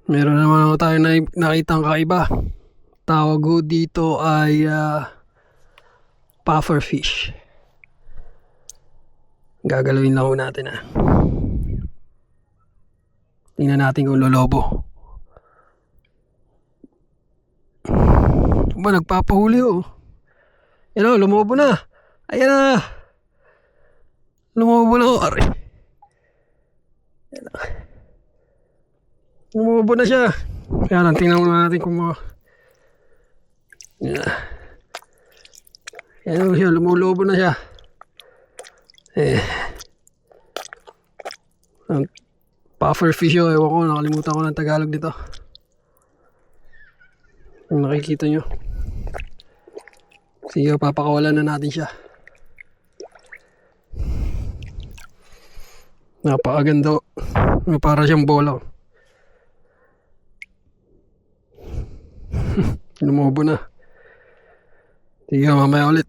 Meron naman ako tayo na nakitang kakaiba. Tawag ko dito ay puffer fish. Gagalawin lang ho natin Tingnan natin kung lolobo. Ba, nagpapahuli oh. Yan o, lumobo na. Ayan na. Lumobo na ho. Aray. Lumobo na siya. Kaya lang, tingnan mo natin kung Yan o siya, lumulobo na siya. Ang puffer fish o, ewan ko, nakalimutan ko ng Tagalog dito. Kung nakikita nyo. Sige, papakawalan na natin siya. Napakaganda. Para siyang bola. Lumobo na. Sige, mamaya ulit.